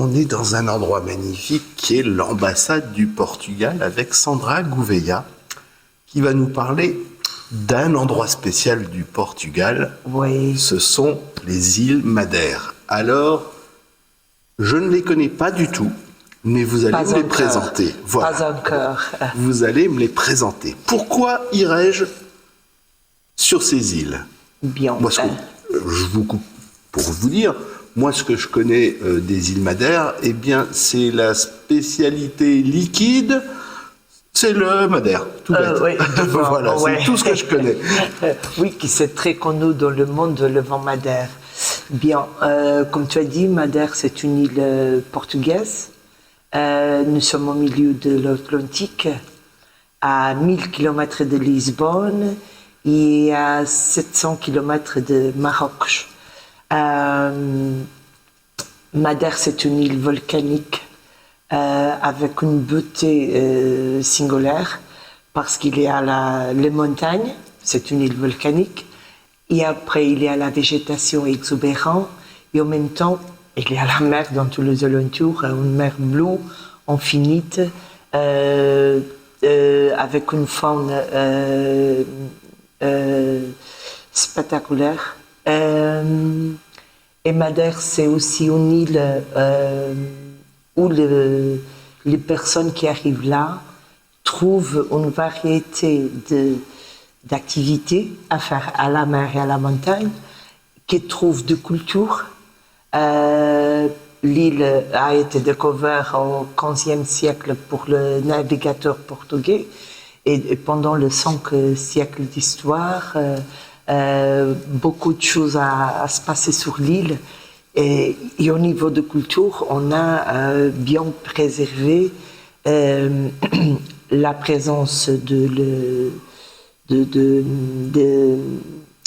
on est dans un endroit magnifique qui est l'ambassade du Portugal avec Sandra Gouveia qui va nous parler d'un endroit spécial du Portugal. Oui. Ce sont les îles Madère. Alors, je ne les connais pas du tout, mais vous allez me les présenter. Voilà. Pas encore. Vous allez me les présenter. Pourquoi irais-je sur ces îles? Bien. Moi, je vous coupe pour vous dire, moi, ce que je connais des îles Madère, eh bien, c'est la spécialité liquide, c'est le Madère, tout bête. Oui, voilà, ouais. C'est tout ce que je connais. Oui, qui c'est très connu dans le monde, le vent Madère. Bien, comme tu as dit, Madère, c'est une île portugaise. Nous sommes au milieu de l'Atlantique, à 1000 km de Lisbonne et à 700 km de Maroc. Madère, c'est une île volcanique avec une beauté singulière parce qu'il y a les montagnes, c'est une île volcanique, et après il y a la végétation exubérante et en même temps il y a la mer dans tous les alentours, une mer bleue, infinite, avec une faune spectaculaire. Et Madère, c'est aussi une île où les personnes qui arrivent là trouvent une variété d'activités à faire à la mer et à la montagne, qui trouvent de culture. L'île a été découverte au XVe siècle pour le navigateur portugais et pendant le 5 siècles d'histoire, beaucoup de choses à se passer sur l'île et au niveau de culture, on a bien préservé la présence de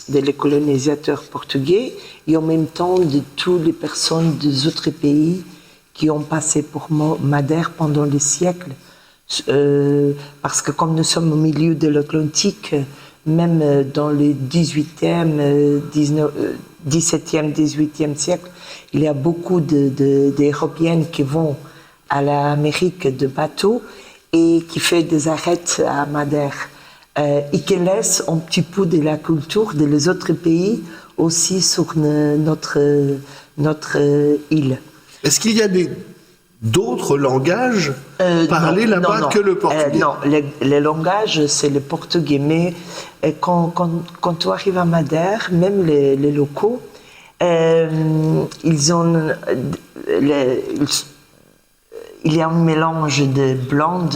les colonisateurs portugais et en même temps de toutes les personnes des autres pays qui ont passé pour Madère pendant des siècles. Parce que comme nous sommes au milieu de l'Atlantique, même dans le 17e, 18e siècle, il y a beaucoup d'Européennes qui vont à l'Amérique de bateau et qui font des arrêts à Madère. Et qui laisse un petit peu de la culture des autres pays aussi sur notre île. Est-ce qu'il y a d'autres langages parlés là-bas que le portugais? Non, le langage, c'est le portugais. Mais quand tu arrives à Madère, même les locaux, ils ont... il y a un mélange de blanc,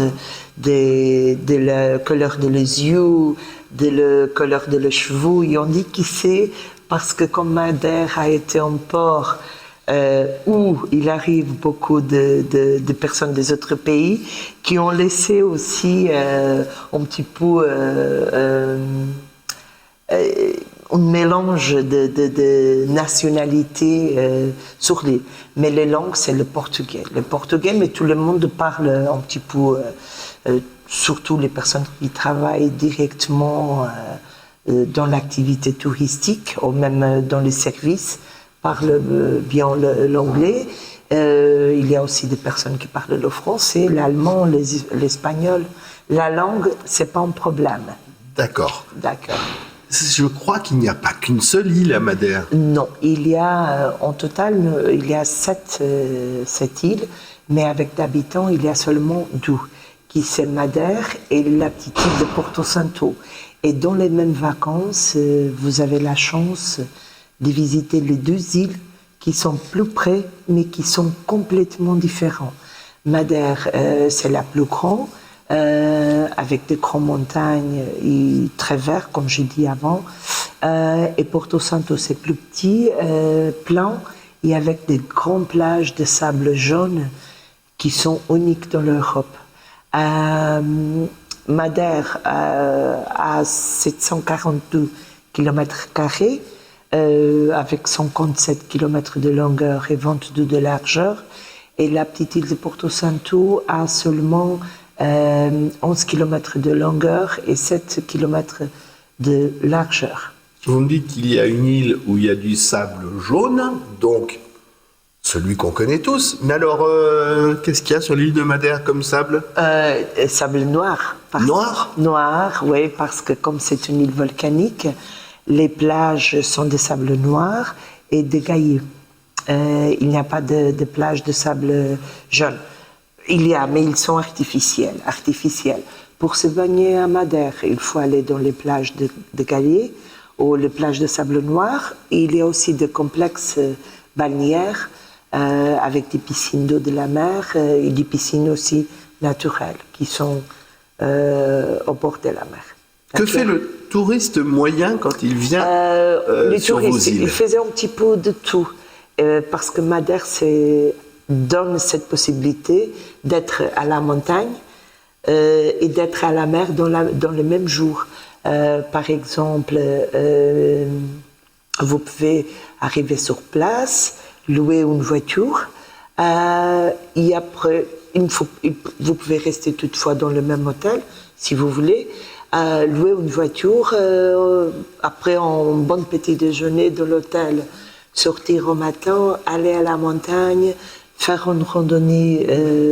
de la couleur de les yeux, de la couleur de les cheveux. Et on dit que c'est parce que comme Madère a été un port où il arrive beaucoup de personnes des autres pays qui ont laissé aussi un petit peu un mélange de nationalités sur l'île. Mais les langues, c'est le portugais. Le portugais, mais tout le monde parle un petit peu, surtout les personnes qui travaillent directement dans l'activité touristique ou même dans les services, parlent bien l'anglais. Il y a aussi des personnes qui parlent le français, l'allemand, l'espagnol. La langue, c'est pas un problème. D'accord. D'accord. Je crois qu'il n'y a pas qu'une seule île à Madère. Non, il y a en total il y a 7 îles, mais avec d'habitants il y a seulement 2, qui c'est Madère et la petite île de Porto Santo. Et dans les mêmes vacances, vous avez la chance de visiter les 2 îles qui sont plus près, mais qui sont complètement différentes. Madère, c'est la plus grande. Avec des grandes montagnes et très vert, comme j'ai dit avant. Et Porto Santo, c'est plus petit, plan, et avec des grandes plages de sable jaune qui sont uniques dans l'Europe. Madère a 742 km², avec 57 km de longueur et 22 de largeur. Et la petite île de Porto Santo a seulement 11 km de longueur et 7 km de largeur. Vous me dites qu'il y a une île où il y a du sable jaune, donc celui qu'on connaît tous. Mais alors, qu'est-ce qu'il y a sur l'île de Madère comme sable? Sable noir. Noir? Noir, oui, parce que comme c'est une île volcanique, les plages sont de sable noir et dégaillé. Il n'y a pas de plage de sable jaune. Il y a, mais ils sont artificiels. Pour se baigner à Madère, il faut aller dans les plages de Gallier ou les plages de sable noir. Et il y a aussi des complexes balnéaires avec des piscines d'eau de la mer et des piscines aussi naturelles qui sont au bord de la mer. Que fait le touriste moyen quand il vient les sur vos touristes, îles? ils faisaient un petit peu de tout. Parce que Madère donne cette possibilité d'être à la montagne et d'être à la mer dans le même jour. Par exemple, vous pouvez arriver sur place, louer une voiture, et après, vous pouvez rester toutefois dans le même hôtel, si vous voulez, louer une voiture, après un bon petit déjeuner de l'hôtel, sortir au matin, aller à la montagne, faire une randonnée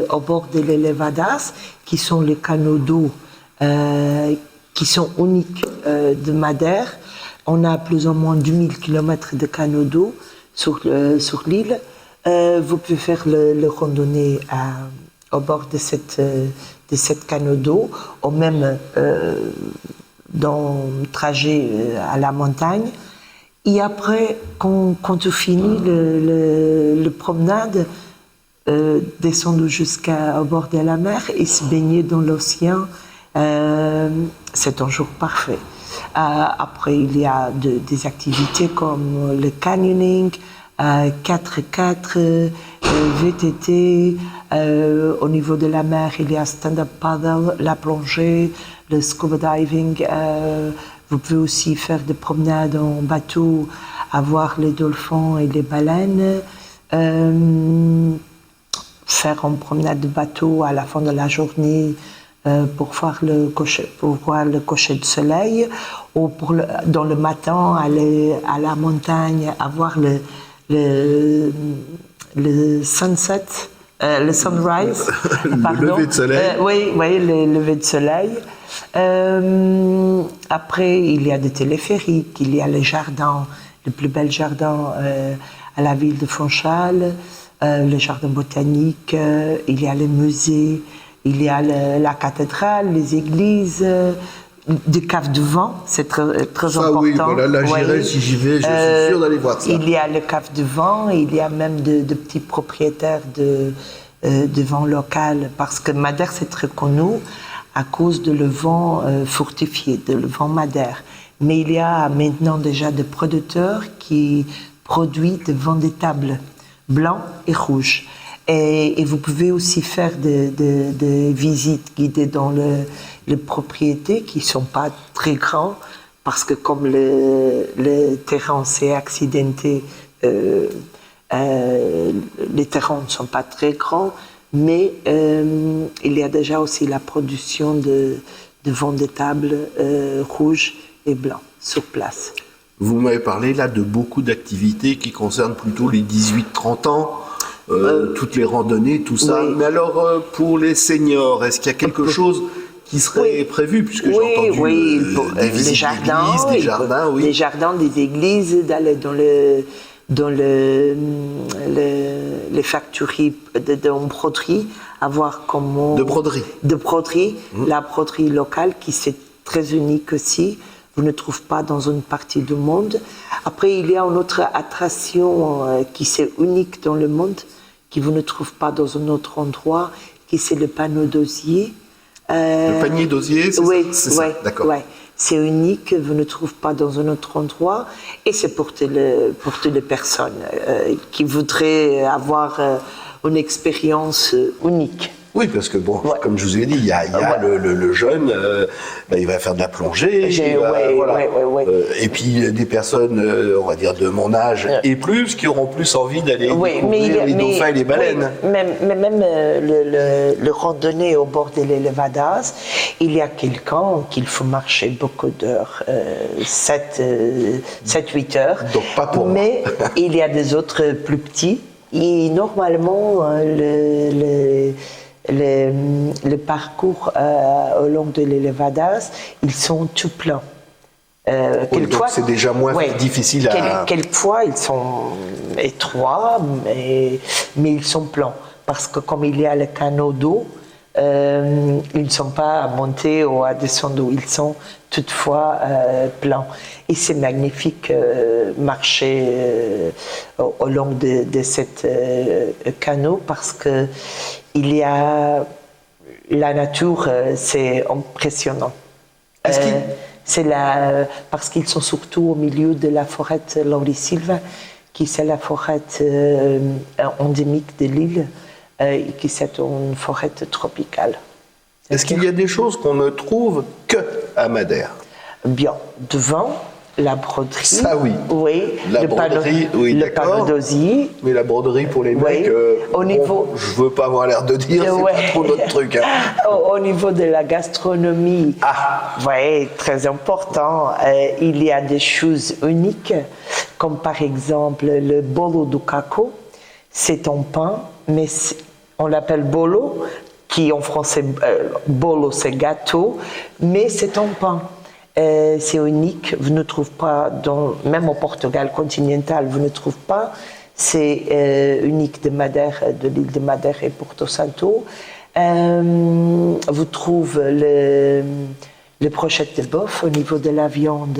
au bord de l'Elevadas, qui sont les canaux d'eau qui sont uniques de Madère. On a plus ou moins 2000 km de canaux d'eau sur l'île. Vous pouvez faire le randonnée au bord de cette canaux d'eau, ou même dans le trajet à la montagne. Et après, quand tu finis le promenade, descendre jusqu'au bord de la mer et se baigner dans l'océan, c'est un jour parfait. Après, il y a des activités comme le canyoning, 4x4, VTT. Au niveau de la mer, il y a stand-up paddle, la plongée, le scuba diving. Vous pouvez aussi faire des promenades en bateau, à voir les dolphins et les baleines. Faire une promenade de bateau à la fin de la journée pour voir le coucher de soleil, ou dans le matin aller à la montagne à voir le sunset, le sunrise, le lever de soleil. Oui, le lever de soleil. Après, il y a des téléphériques, il y a les jardins, le plus bel jardin à la ville de Fonchal, le jardin botanique, il y a les musées, il y a la cathédrale, les églises, des caves de vin, c'est très important. Oui, voilà, là j'irai, si j'y vais, je suis sûr d'aller voir ça. Il y a le cave de vin, il y a même de petits propriétaires de vin local, parce que Madère c'est très connu à cause de le vin fortifié, de le vin Madère. Mais il y a maintenant déjà des producteurs qui produisent des vins d'étable, blancs et rouges. Et vous pouvez aussi faire des visites guidées dans les propriétés qui ne sont pas très grands, parce que comme le terrain s'est accidenté, les terrains ne sont pas très grands, mais il y a déjà aussi la production de vin d'étable rouge et blanc sur place. Vous m'avez parlé là de beaucoup d'activités qui concernent plutôt les 18-30 ans. Toutes les randonnées, tout ça. Oui. Mais alors, pour les seniors, est-ce qu'il y a quelque chose qui serait prévu, puisque j'ai entendu des visites des jardins, des jardins, des églises, d'aller dans les factories de broderie, à voir comment... De broderie. De broderie, la broderie locale, qui c'est très unique aussi. Vous ne trouvez pas dans une partie du monde. Après, il y a une autre attraction qui c'est unique dans le monde, qui vous ne trouvez pas dans un autre endroit, qui c'est le panneau d'osier. Le panier d'osier, c'est oui, ça, ça. D'accord. Oui. C'est unique, vous ne trouvez pas dans un autre endroit, et c'est pour toutes les personnes qui voudraient avoir une expérience unique. Oui, parce que bon, comme je vous ai dit, il y a le jeune, il va faire de la plongée, et puis des personnes, on va dire de mon âge et plus, qui auront plus envie d'aller découvrir les dauphins et les baleines. Même le randonnée au bord de l'Elevadas, il y a quelqu'un qu'il faut marcher beaucoup d'heures, 7-8 heures. Donc pas pour mais il y a des autres plus petits, Et normalement, le parcours au long de l'Elevadas, ils sont tout plans. Donc c'est déjà moins difficile à... Quelquefois, ils sont étroits, mais ils sont plans. Parce que comme il y a le canot d'eau, ils ne sont pas à monter ou à descendre, ils sont toutefois plans. Et c'est magnifique marcher au long de cette canot parce que il y a la nature, c'est impressionnant. Parce qu'ils sont surtout au milieu de la forêt Laurisilva, qui c'est la forêt endémique de l'île, et qui c'est une forêt tropicale. Est-ce qu'il y a des choses qu'on ne trouve que à Madère? Bien, devant la broderie. Ça oui. Oui. La broderie, oui, le panneau d'osier. Mais la broderie pour les mecs, au niveau... je veux pas avoir l'air de dire, c'est pas trop notre truc. Hein. Au niveau de la gastronomie, très important, il y a des choses uniques, comme par exemple le bolo do caco. C'est un pain, mais on l'appelle bolo, qui en français, bolo c'est gâteau, mais c'est un pain. C'est unique, vous ne trouvez pas, même au Portugal continental, vous ne trouvez pas. C'est unique de Madère, de l'île de Madère et Porto Santo. Vous trouvez les brochettes de bœuf au niveau de la viande,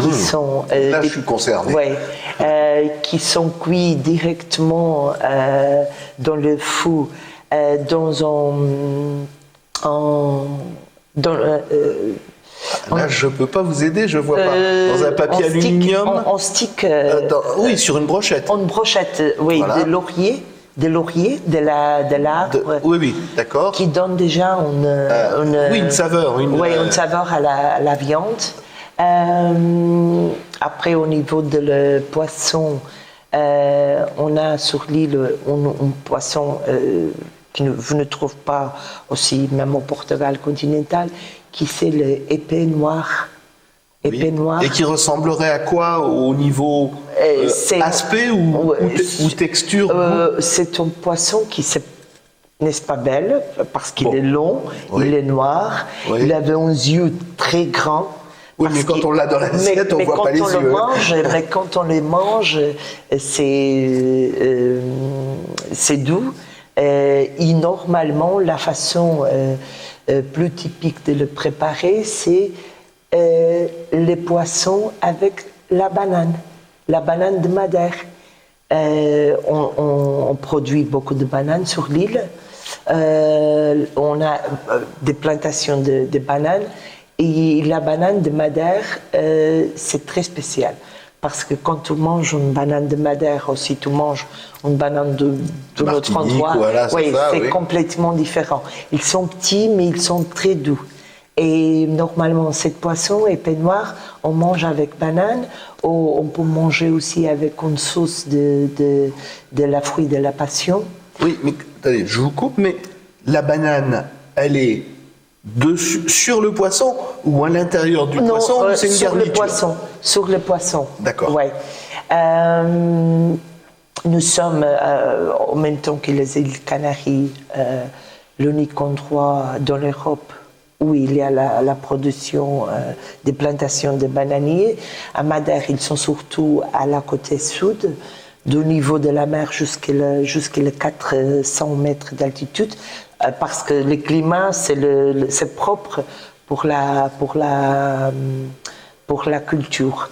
qui sont... Là, je suis concerné. Qui sont cuits directement dans le four, Là, je ne peux pas vous aider, je ne vois pas. Dans un papier aluminium. On stick. Oui, sur une brochette. Une brochette, oui, voilà. de laurier, de l'arbre. Oui, d'accord. Qui donne déjà une saveur. Une saveur à la viande. Après, au niveau de le poisson, on a sur l'île un poisson que vous ne trouvez pas aussi, même au Portugal continental, qui c'est l'épée noire. Et qui ressemblerait à quoi au niveau aspect ou texture? C'est un poisson qui n'est-ce pas belle, parce qu'il est long, il est noir, il avait un yeux très grand. Oui, mais quand on l'a dans l'assiette, on ne voit pas les yeux. Mais quand on les mange, c'est doux. Et normalement, la façon plus typique de le préparer, c'est les poissons avec la banane de Madère. On produit beaucoup de bananes sur l'île. On a des plantations de bananes. Et la banane de Madère, c'est très spécial. Parce que quand tu manges une banane de Madère, aussi tu manges une banane de notre endroit, c'est complètement différent. Ils sont petits, mais ils sont très doux. Et normalement, cette poisson, épée noire, on mange avec banane, ou on peut manger aussi avec une sauce de la fruit de la passion. Oui, mais attendez, je vous coupe, mais la banane, elle est sur le poisson ou à l'intérieur du poisson, ou c'est une garniture? Sur le poisson. D'accord. Ouais. Nous sommes, en même temps que les îles Canaries, l'unique endroit dans l'Europe où il y a la production des plantations de bananiers. À Madère, ils sont surtout à la côte sud, du niveau de la mer jusqu'à les 400 mètres d'altitude, parce que le climat, c'est propre pour la culture.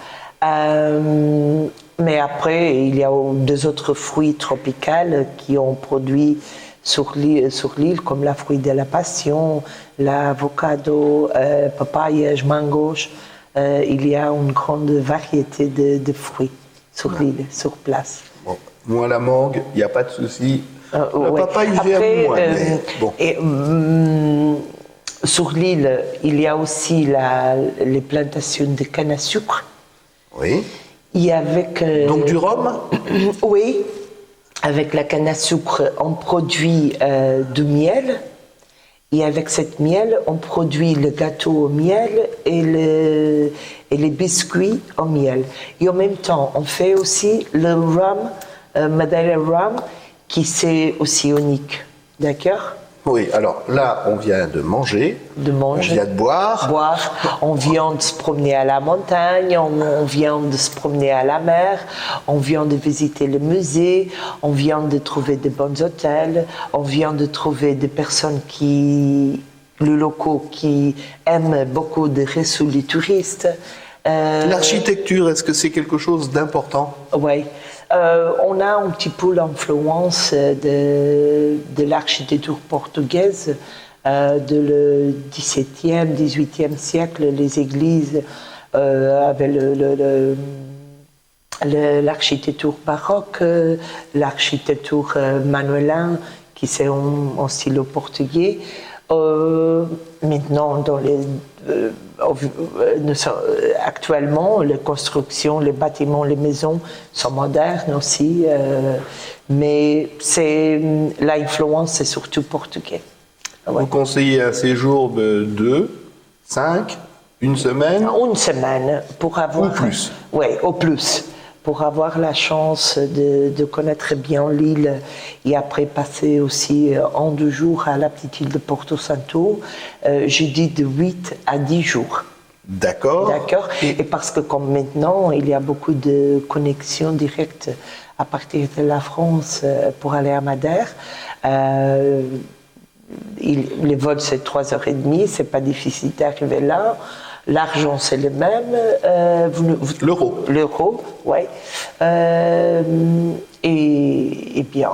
Mais après, il y a deux autres fruits tropicaux qui ont produit sur l'île, comme la fruit de la passion, l'avocado, papayes, mangos. Il y a une grande variété de fruits sur l'île, sur place. Bon. Moi, la mangue, il n'y a pas de souci. Le papaye, j'aime moins. Sur l'île, il y a aussi les plantations de canne à sucre. Oui. Et avec, donc du rhum? Oui. Avec la canne à sucre, on produit du miel. Et avec cette miel, on produit le gâteau au miel et les biscuits au miel. Et en même temps, on fait aussi le rhum Madeira Rum, qui c'est aussi unique. D'accord? Oui, alors là, on vient de manger, on vient de boire. On vient de se promener à la montagne, on vient de se promener à la mer, on vient de visiter le musée, on vient de trouver de bons hôtels, on vient de trouver des personnes les locaux qui aiment beaucoup de recevoir les touristes. L'architecture, est-ce que c'est quelque chose d'important? Oui. On a un petit peu l'influence de l'architecture portugaise de le XVIIe, XVIIIe siècle. Les églises avaient l'architecture baroque, l'architecture manuelin, qui c'est en style portugais. Maintenant, actuellement, les constructions, les bâtiments, les maisons sont modernes aussi, mais l'influence, c'est surtout portugais. Vous conseillez un séjour de 2, 5, une semaine? Une semaine, pour avoir... Ou plus? Oui, au plus. Pour avoir la chance de connaître bien l'île et après passer aussi 2 jours à la petite île de Porto Santo, je dis de 8 à 10 jours. D'accord. D'accord. Et parce que comme maintenant, il y a beaucoup de connexions directes à partir de la France pour aller à Madère, les vols c'est 3h30, c'est pas difficile d'arriver là. L'argent, c'est le même. L'euro. L'euro, oui. Et bien,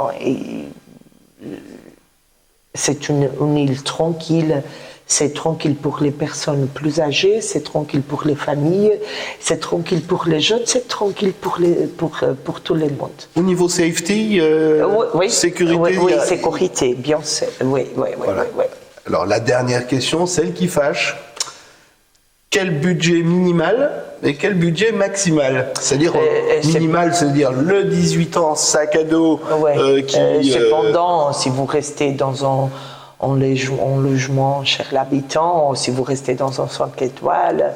c'est une île tranquille. C'est tranquille pour les personnes plus âgées, c'est tranquille pour les familles, c'est tranquille pour les jeunes, c'est tranquille pour tout le monde. Au niveau safety, oui, sécurité? Oui, sécurité, bien sûr. Oui. Alors, la dernière question, celle qui fâche. Quel budget minimal et quel budget maximal? C'est-à-dire minimal, c'est-à-dire le 18 ans, sac à dos cependant, si vous restez dans un logement cher l'habitant, si vous restez dans un 5 étoiles,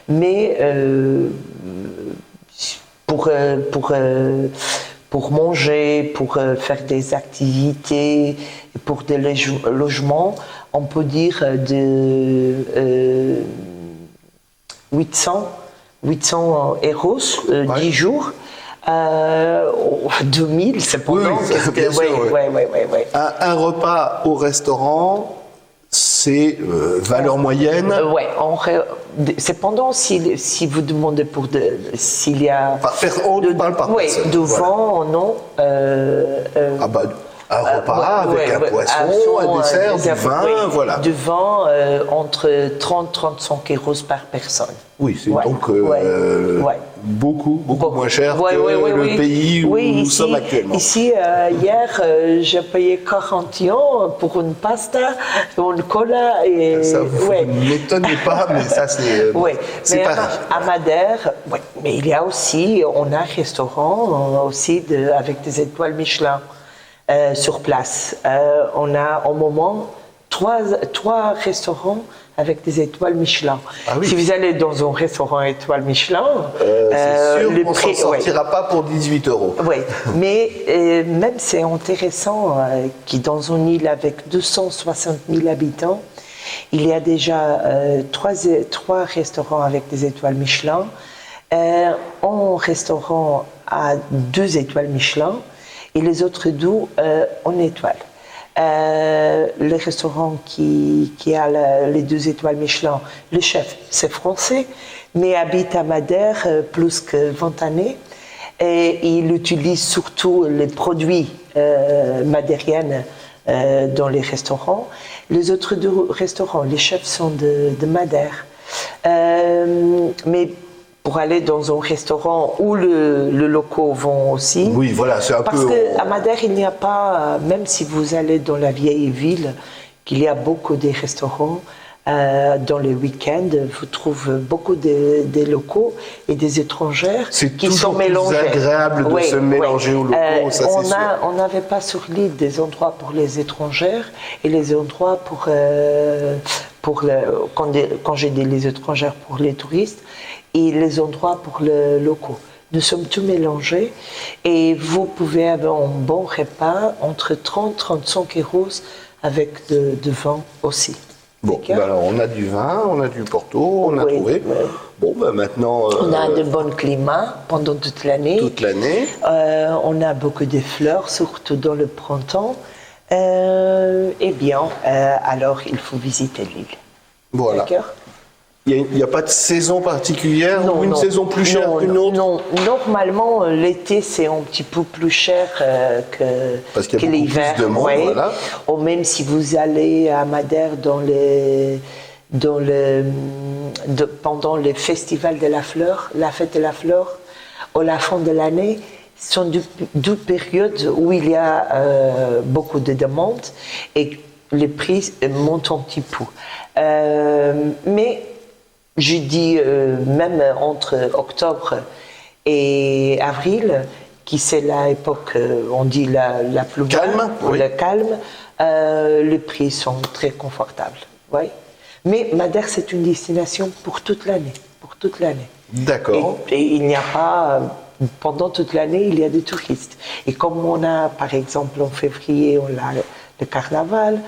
mais pour manger, pour faire des activités, pour des logements, on peut dire de 800 euros, 10 jours. 2000, c'est pendant. Oui. Un repas au restaurant, c'est valeur moyenne. C'est pendant si vous demandez s'il y a. On parle par personne. Devant, non. Un repas avec un poisson, un dessert, du vin, voilà. Du vin entre 30-35 euros par personne. Oui, c'est donc beaucoup moins cher que le pays où nous sommes actuellement. Ici, hier, j'ai payé 41 pour une pasta, une cola et... Ça vous ne m'étonnez pas, mais ça c'est pareil. À Madère, mais il y a aussi, on a un restaurant aussi avec des étoiles Michelin. Sur place. On a au moment 3 restaurants avec des étoiles Michelin. Ah oui. Si vous allez dans un restaurant étoile Michelin, c'est sûr le qu'on prix ne s'en sortira pas pour 18 euros. Oui, mais même c'est intéressant que dans une île avec 260 000 habitants, il y a déjà 3 restaurants avec des étoiles Michelin, un restaurant à 2 étoiles Michelin, et les autres 2 en étoile. Le restaurant qui a les 2 étoiles Michelin, le chef, c'est français, mais habite à Madère plus que 20 années. Et il utilise surtout les produits madériens dans les restaurants. Les autres 2 restaurants, les chefs sont de Madère. Mais pour aller dans un restaurant où le locaux vont aussi. Oui, voilà, c'est un parce peu... Parce qu'à Madère, il n'y a pas, même si vous allez dans la vieille ville, qu'il y a beaucoup de restaurants, dans les week-ends, vous trouvez beaucoup des locaux et des étrangers qui sont mélangés. C'est toujours agréable de se mélanger aux locaux, ça c'est sûr. On n'avait pas sur l'île des endroits pour les étrangers et les endroits quand j'ai dit les étrangers pour les touristes, et les endroits pour les locaux. Nous sommes tous mélangés et vous pouvez avoir un bon repas entre 30 et 35 euros avec de vin aussi. Bon, alors on a du vin, on a du Porto, on a trouvé. Oui. Bon, maintenant... on a de bons climats pendant toute l'année. Toute l'année. On a beaucoup de fleurs, surtout dans le printemps. Eh bien, alors il faut visiter l'île. Voilà. D'accord ? Il n'y a pas de saison particulière ou une saison plus chère qu'une autre? Non, normalement l'été c'est un petit peu plus cher Parce qu'il y a que beaucoup l'hiver. plus de monde, voilà. Ou même si vous allez à Madère pendant le festival de la fleur, la fête de la fleur, ou la fin de l'année, ce sont deux périodes où il y a beaucoup de demandes et les prix montent un petit peu. Mais je dis même entre octobre et avril, qui c'est l'époque, on dit la plus calme, le calme, les prix sont très confortables. Oui. Mais Madère, c'est une destination pour toute l'année. D'accord. Et il n'y a pas, pendant toute l'année, il y a des touristes. Et comme on a, par exemple, en février, on a le carnaval,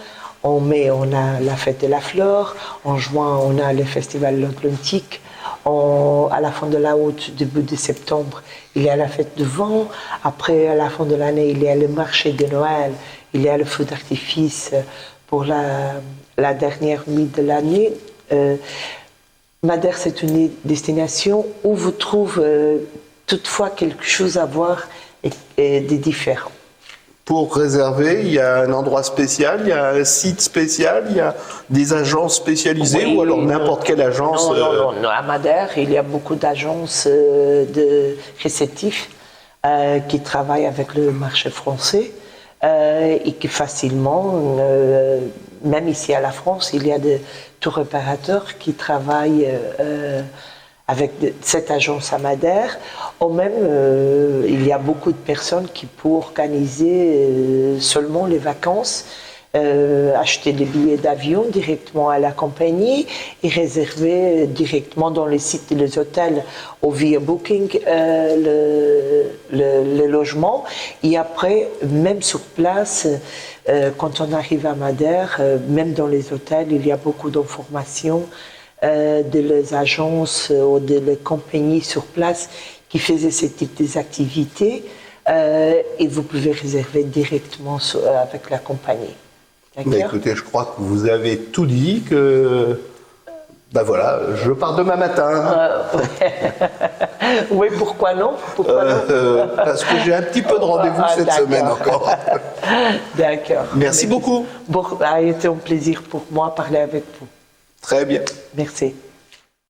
en mai, on a la fête de la fleur, en juin, on a le festival de l'Atlantique, à la fin de la août, début de septembre, il y a la fête de vin, après, à la fin de l'année, il y a le marché de Noël, il y a le feu d'artifice pour la dernière nuit de l'année. Madère, c'est une destination où vous trouvez toutefois quelque chose à voir et de différent. Pour réserver, il y a un endroit spécial, il y a un site spécial, il y a des agences spécialisées ou alors n'importe quelle agence? Non, à Madère, il y a beaucoup d'agences de réceptifs qui travaillent avec le marché français et qui facilement, même ici à la France, il y a des tour opérateurs qui travaillent avec cette agence à Madère, ou même il y a beaucoup de personnes qui peuvent organiser seulement les vacances, acheter des billets d'avion directement à la compagnie et réserver directement dans les sites et les hôtels ou via Booking le logement. Et après, même sur place, quand on arrive à Madère, même dans les hôtels, il y a beaucoup d'informations de les agences ou de les compagnies sur place qui faisaient ce type d'activités et vous pouvez réserver directement avec la compagnie. Mais écoutez, je crois que vous avez tout dit, que ben voilà, je pars demain matin. Oui, pourquoi non, parce que j'ai un petit peu de rendez-vous cette semaine encore. D'accord. Merci beaucoup. Bon, ça a été un plaisir pour moi de parler avec vous. Très bien. Merci.